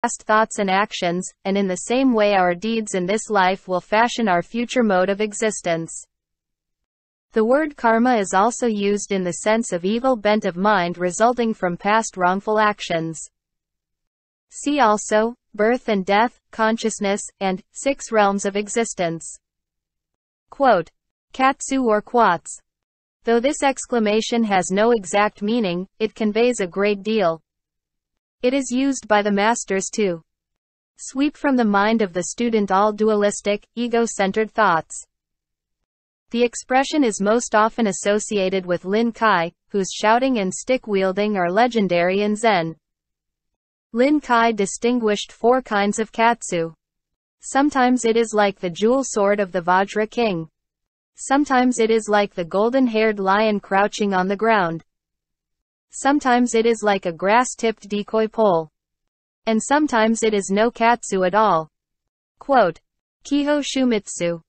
past thoughts and actions, and in the same way our deeds in this life will fashion our future mode of existence. The word karma is also used in the sense of evil bent of mind resulting from past wrongful actions. See also, birth and death, consciousness, and 6 realms of existence. Quote, katsu or kwatz. Though this exclamation has no exact meaning, it conveys a great deal. It is used by the masters to sweep from the mind of the student all dualistic, ego-centered thoughts. The expression is most often associated with Lin-chi, whose shouting and stick-wielding are legendary in Zen. Lin-chi distinguished 4 kinds of katsu. Sometimes it is like the jewel sword of the Vajra king. Sometimes it is like the golden-haired lion crouching on the ground. Sometimes it is like a grass-tipped decoy pole. And sometimes it is no katsu at all. Quote, Keihō Shūmitsu,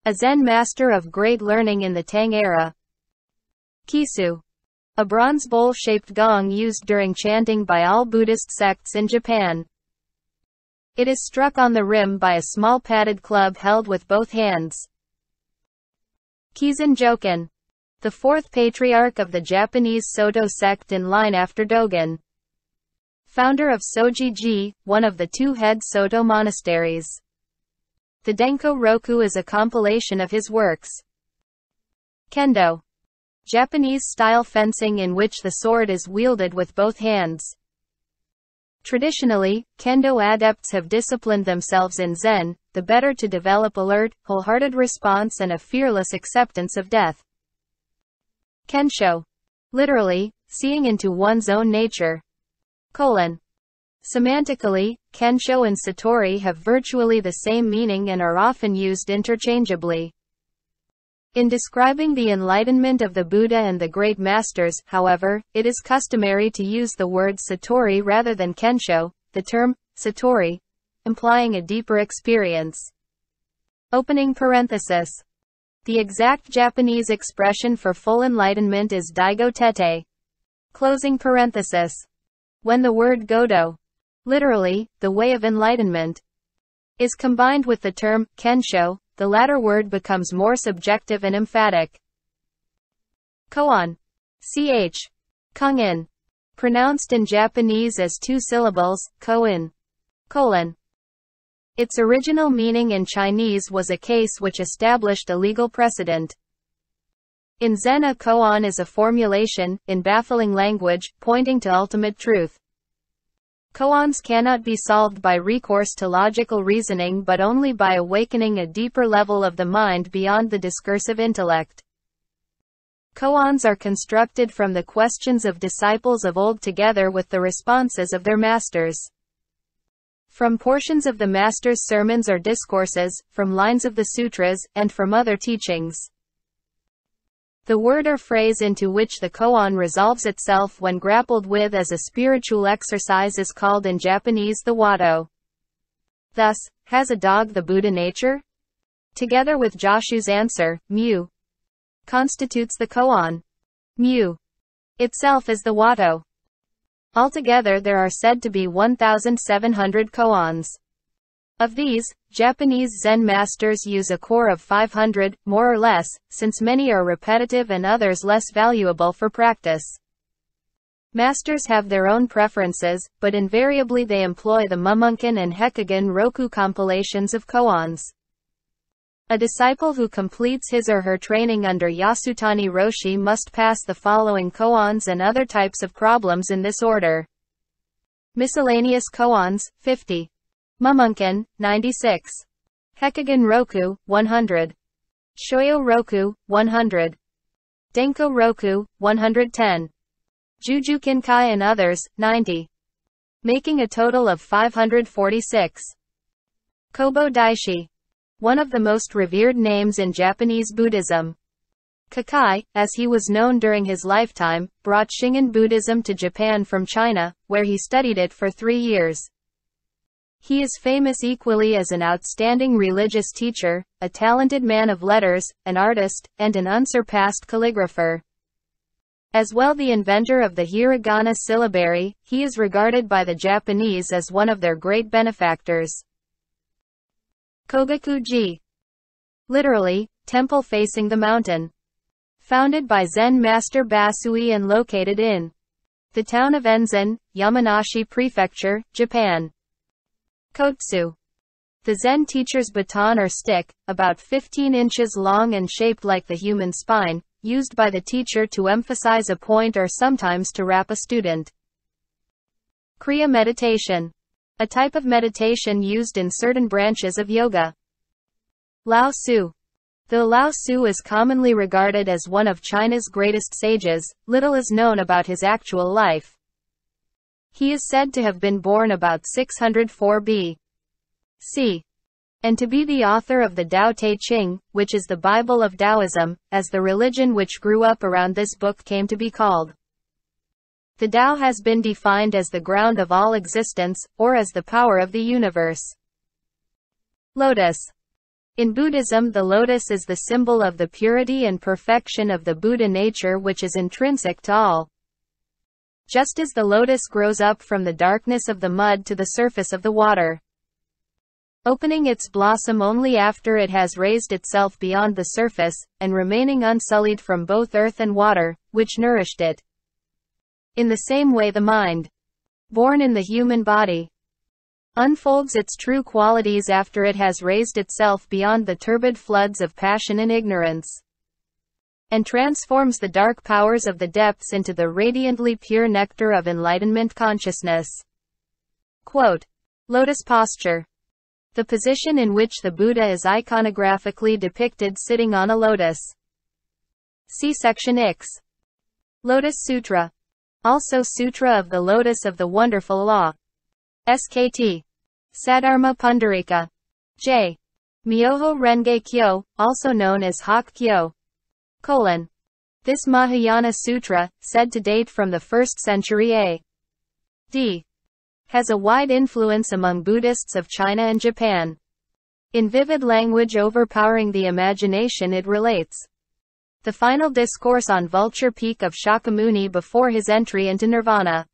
a Zen master of great learning in the Tang era. Keisu, a bronze bowl-shaped gong used during chanting by all Buddhist sects in Japan. It is struck on the rim by a small padded club held with both hands. Keizen, the 4th patriarch of the Japanese Soto sect in line after Dogen. Founder of Soji-ji, one of the 2 head Soto monasteries. The Denko Roku is a compilation of his works. Kendo, Japanese-style fencing in which the sword is wielded with both hands. Traditionally, Kendo adepts have disciplined themselves in Zen, the better to develop alert, wholehearted response and a fearless acceptance of death. Kensho, literally, seeing into one's own nature. Semantically, Kensho and Satori have virtually the same meaning and are often used interchangeably. In describing the enlightenment of the Buddha and the great masters, however, it is customary to use the word Satori rather than Kensho, the term Satori implying a deeper experience. Opening parenthesis. The exact Japanese expression for full enlightenment is Daigo Tete. Closing parenthesis. When the word Godo, literally, the way of enlightenment, is combined with the term Kensho, the latter word becomes more subjective and emphatic. Koan. Ch. Kung-in. Pronounced in Japanese as 2 syllables, koin. Colon. Its original meaning in Chinese was a case which established a legal precedent. In Zen, a koan is a formulation, in baffling language, pointing to ultimate truth. Koans cannot be solved by recourse to logical reasoning but only by awakening a deeper level of the mind beyond the discursive intellect. Koans are constructed from the questions of disciples of old together with the responses of their masters. From portions of the master's sermons or discourses, from lines of the sutras, and from other teachings. The word or phrase into which the koan resolves itself when grappled with as a spiritual exercise is called in Japanese the wado. Thus, has a dog the Buddha nature? Together with Joshu's answer, mu, constitutes the koan. Mu itself is the wado. Altogether there are said to be 1,700 koans. Of these, Japanese Zen masters use a core of 500, more or less, since many are repetitive and others less valuable for practice. Masters have their own preferences, but invariably they employ the Mummunkan and Hekagen Roku compilations of koans. A disciple who completes his or her training under Yasutani Roshi must pass the following koans and other types of problems in this order. Miscellaneous koans, 50. Mummunkan, 96. Hekagen Roku, 100. Shoyo Roku, 100. Denko Roku, 110. Jujukinkai and others, 90. Making a total of 546. Kobo Daishi. One of the most revered names in Japanese Buddhism. Kakai, as he was known during his lifetime, brought Shingon Buddhism to Japan from China, where he studied it for 3 years. He is famous equally as an outstanding religious teacher, a talented man of letters, an artist, and an unsurpassed calligrapher. As well the inventor of the hiragana syllabary, he is regarded by the Japanese as one of their great benefactors. Kogaku-ji. Literally, temple facing the mountain. Founded by Zen master Basui and located in the town of Enzen, Yamanashi Prefecture, Japan. Kotsu. The Zen teacher's baton or stick, about 15 inches long and shaped like the human spine, used by the teacher to emphasize a point or sometimes to wrap a student. Kriya meditation. A type of meditation used in certain branches of yoga. Lao Tzu. Though Lao Tzu is commonly regarded as one of China's greatest sages, little is known about his actual life. He is said to have been born about 604 B.C. and to be the author of the Tao Te Ching, which is the Bible of Taoism, as the religion which grew up around this book came to be called. The Tao has been defined as the ground of all existence, or as the power of the universe. Lotus. In Buddhism, the lotus is the symbol of the purity and perfection of the Buddha nature which is intrinsic to all. Just as the lotus grows up from the darkness of the mud to the surface of the water, opening its blossom only after it has raised itself beyond the surface, and remaining unsullied from both earth and water, which nourished it. In the same way the mind, born in the human body, unfolds its true qualities after it has raised itself beyond the turbid floods of passion and ignorance, and transforms the dark powers of the depths into the radiantly pure nectar of enlightenment consciousness. Quote, Lotus posture. The position in which the Buddha is iconographically depicted sitting on a lotus. See section X. Lotus Sutra. Also Sutra of the Lotus of the Wonderful Law. SKT. Saddharma Pundarika. J. Myoho Renge Kyo, also known as Hak Kyo. This Mahayana Sutra, said to date from the 1st century A.D., has a wide influence among Buddhists of China and Japan. In vivid language overpowering the imagination it relates the final discourse on Vulture Peak of Shakyamuni before his entry into nirvana.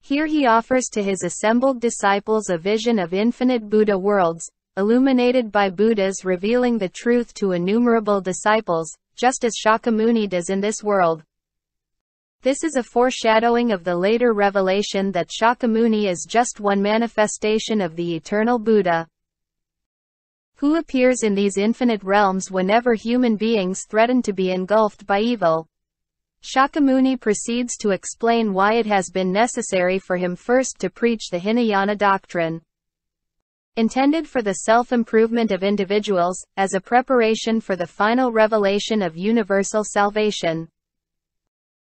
Here he offers to his assembled disciples a vision of infinite Buddha worlds, illuminated by Buddhas revealing the truth to innumerable disciples, just as Shakyamuni does in this world. This is a foreshadowing of the later revelation that Shakyamuni is just one manifestation of the eternal Buddha, who appears in these infinite realms whenever human beings threaten to be engulfed by evil. Shakyamuni proceeds to explain why it has been necessary for him first to preach the Hinayana doctrine, intended for the self-improvement of individuals, as a preparation for the final revelation of universal salvation.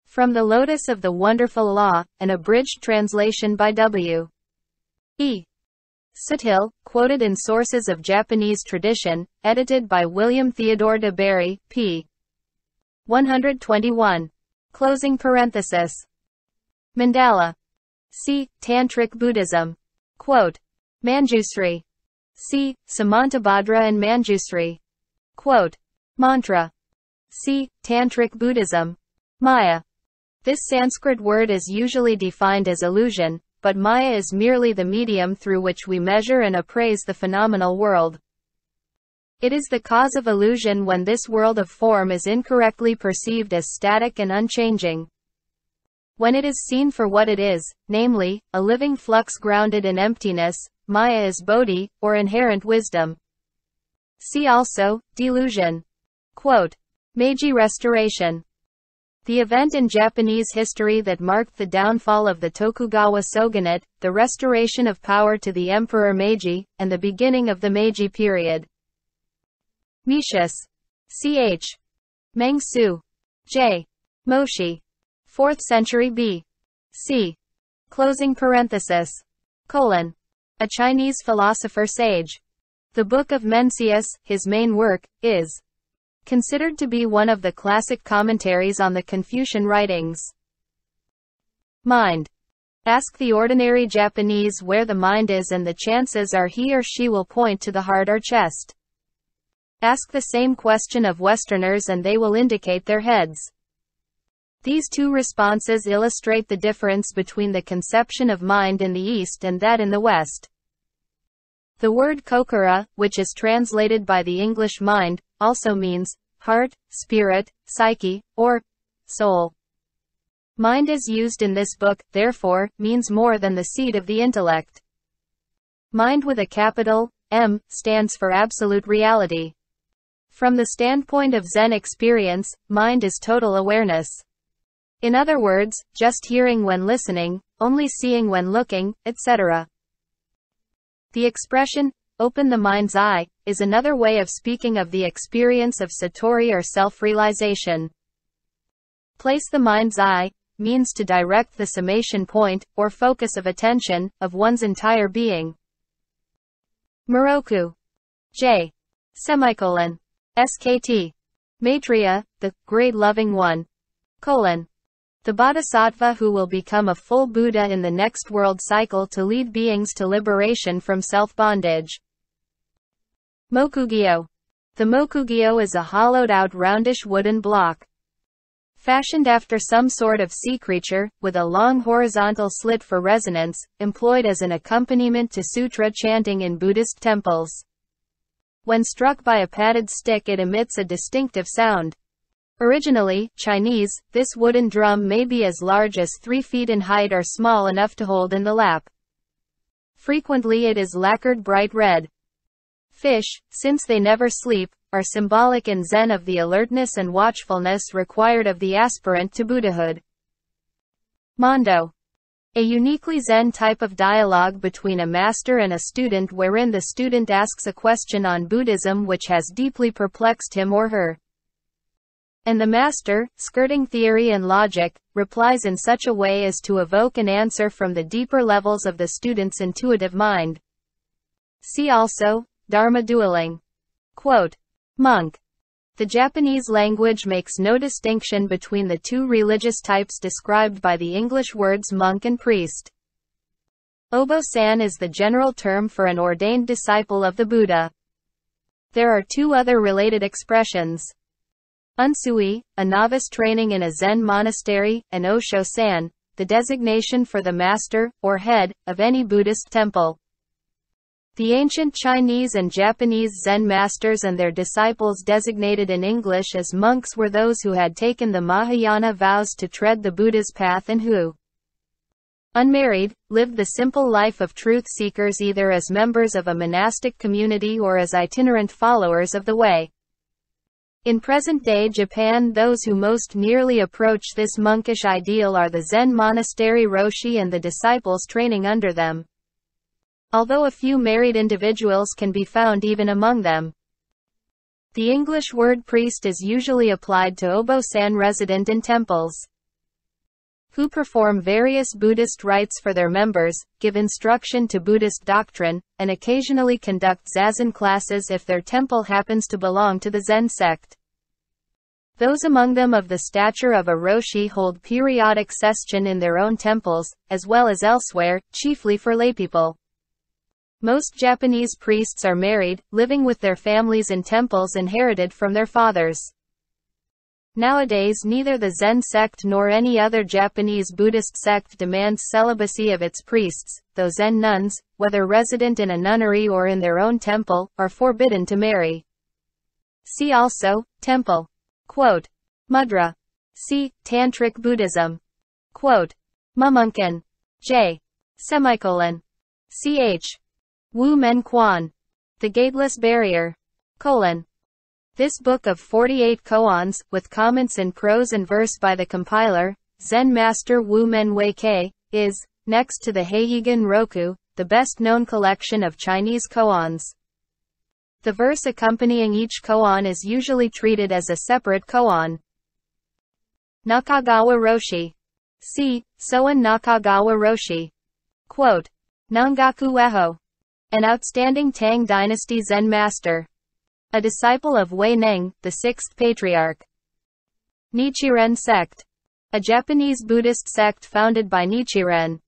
From the Lotus of the Wonderful Law, an abridged translation by W. E. Sutil, quoted in Sources of Japanese Tradition, edited by William Theodore de Bary, p. 121. Closing parenthesis. Mandala. C. Tantric Buddhism. Quote. Manjusri. C. Samantabhadra and Manjusri. Quote. Mantra. C. Tantric Buddhism. Maya. This Sanskrit word is usually defined as illusion, but Maya is merely the medium through which we measure and appraise the phenomenal world. It is the cause of illusion when this world of form is incorrectly perceived as static and unchanging. When it is seen for what it is, namely, a living flux grounded in emptiness, Maya is Bodhi, or inherent wisdom. See also, delusion. Quote. Meiji Restoration. The event in Japanese history that marked the downfall of the Tokugawa shogunate, the restoration of power to the Emperor Meiji, and the beginning of the Meiji period. Mencius. Ch. Mengsu. J. Moshi. 4th century B.C. Closing parenthesis. A Chinese philosopher sage. The Book of Mencius, his main work, is considered to be one of the classic commentaries on the Confucian writings. Mind. Ask the ordinary Japanese where the mind is and the chances are he or she will point to the heart or chest. Ask the same question of Westerners and they will indicate their heads. These two responses illustrate the difference between the conception of mind in the East and that in the West. The word kokura, which is translated by the English mind, also means heart, spirit, psyche, or soul. Mind is used in this book, therefore, means more than the seat of the intellect. Mind with a capital M stands for absolute reality. From the standpoint of Zen experience, mind is total awareness. In other words, just hearing when listening, only seeing when looking, etc. The expression, open the mind's eye, is another way of speaking of the experience of satori or self-realization. Place the mind's eye means to direct the summation point, or focus of attention, of one's entire being. Moroku. J. Semicolon. SKT. Maitreya, the great loving one. Colon. The bodhisattva who will become a full Buddha in the next world cycle to lead beings to liberation from self-bondage. Mokugyo. The mokugyo is a hollowed-out roundish wooden block, fashioned after some sort of sea creature, with a long horizontal slit for resonance, employed as an accompaniment to sutra chanting in Buddhist temples. When struck by a padded stick, it emits a distinctive sound. Originally Chinese, this wooden drum may be as large as 3 feet in height or small enough to hold in the lap. Frequently it is lacquered bright red. Fish, since they never sleep, are symbolic in Zen of the alertness and watchfulness required of the aspirant to Buddhahood. Mondo. A uniquely Zen type of dialogue between a master and a student wherein the student asks a question on Buddhism which has deeply perplexed him or her. And the master, skirting theory and logic, replies in such a way as to evoke an answer from the deeper levels of the student's intuitive mind. See also, Dharma dueling. Quote. Monk. The Japanese language makes no distinction between the two religious types described by the English words monk and priest. Obo-san is the general term for an ordained disciple of the Buddha. There are 2 other related expressions. Unsui, a novice training in a Zen monastery, and Osho-san, the designation for the master, or head, of any Buddhist temple. The ancient Chinese and Japanese Zen masters and their disciples designated in English as monks were those who had taken the Mahayana vows to tread the Buddha's path and who, unmarried, lived the simple life of truth seekers either as members of a monastic community or as itinerant followers of the way. In present-day Japan, those who most nearly approach this monkish ideal are the Zen monastery roshi and the disciples training under them. Although a few married individuals can be found even among them. The English word priest is usually applied to Obo-san resident in temples, who perform various Buddhist rites for their members, give instruction to Buddhist doctrine, and occasionally conduct zazen classes if their temple happens to belong to the Zen sect. Those among them of the stature of a roshi hold periodic sesshin in their own temples, as well as elsewhere, chiefly for laypeople. Most Japanese priests are married, living with their families in temples inherited from their fathers. Nowadays neither the Zen sect nor any other Japanese Buddhist sect demands celibacy of its priests, though Zen nuns, whether resident in a nunnery or in their own temple, are forbidden to marry. See also, temple. Quote. Mudra. See, Tantric Buddhism. Quote. Mumunkin. J. Semicolon. Ch. Wu Men Quan. The Gateless Barrier. Colon. This book of 48 koans, with comments in prose and verse by the compiler, Zen master Wu Men Wei Kei, is, next to the Heijigen Roku, the best-known collection of Chinese koans. The verse accompanying each koan is usually treated as a separate koan. Nakagawa Roshi. See, Soen Nakagawa Roshi. Quote. Nangaku Ueho. An outstanding Tang dynasty Zen master. A disciple of Wei Neng, the 6th patriarch. Nichiren sect. A Japanese Buddhist sect founded by Nichiren.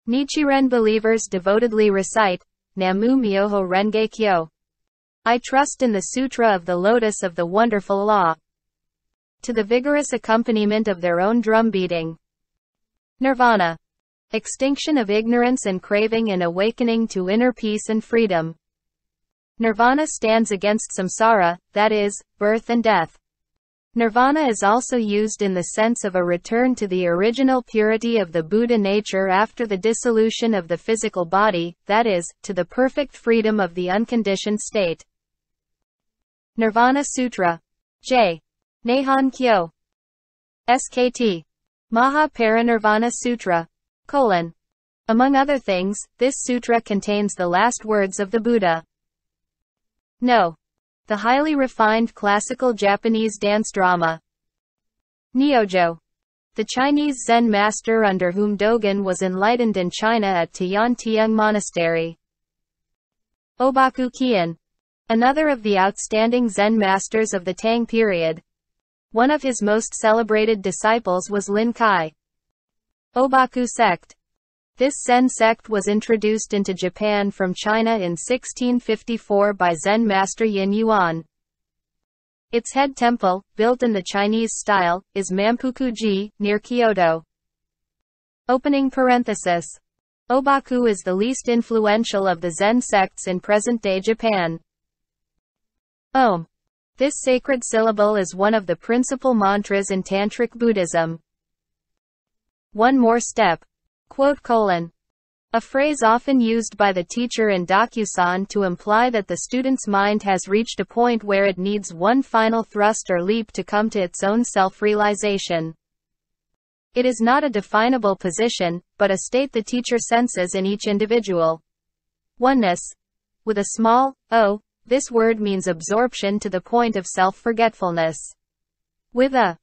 Nichiren believers devotedly recite, Namu Myoho Renge Kyo. I trust in the Sutra of the Lotus of the Wonderful Law. to the vigorous accompaniment of their own drum beating. Nirvana. Extinction of ignorance and craving and awakening to inner peace and freedom. Nirvana stands against samsara, that is, birth and death. Nirvana is also used in the sense of a return to the original purity of the Buddha nature after the dissolution of the physical body, that is, to the perfect freedom of the unconditioned state. Nirvana Sutra. J. Nihon Kyo. SKT. Maha Parinirvana Sutra. Among other things, this sutra contains the last words of the Buddha. No. The highly refined classical Japanese dance drama. Nyojo. The Chinese Zen master under whom Dogen was enlightened in China at Tiantiang Monastery. Obaku Kien. Another of the outstanding Zen masters of the Tang period. One of his most celebrated disciples was Lin-chi. Obaku sect. This Zen sect was introduced into Japan from China in 1654 by Zen master Yin Yuan. Its head temple, built in the Chinese style, is Mampuku-ji, near Kyoto. Opening parenthesis. Obaku is the least influential of the Zen sects in present-day Japan. Om. This sacred syllable is one of the principal mantras in Tantric Buddhism. One more step. A phrase often used by the teacher in Dokusan to imply that the student's mind has reached a point where it needs one final thrust or leap to come to its own self-realization. It is not a definable position, but a state the teacher senses in each individual. Oneness. With a small o, this word means absorption to the point of self-forgetfulness. With a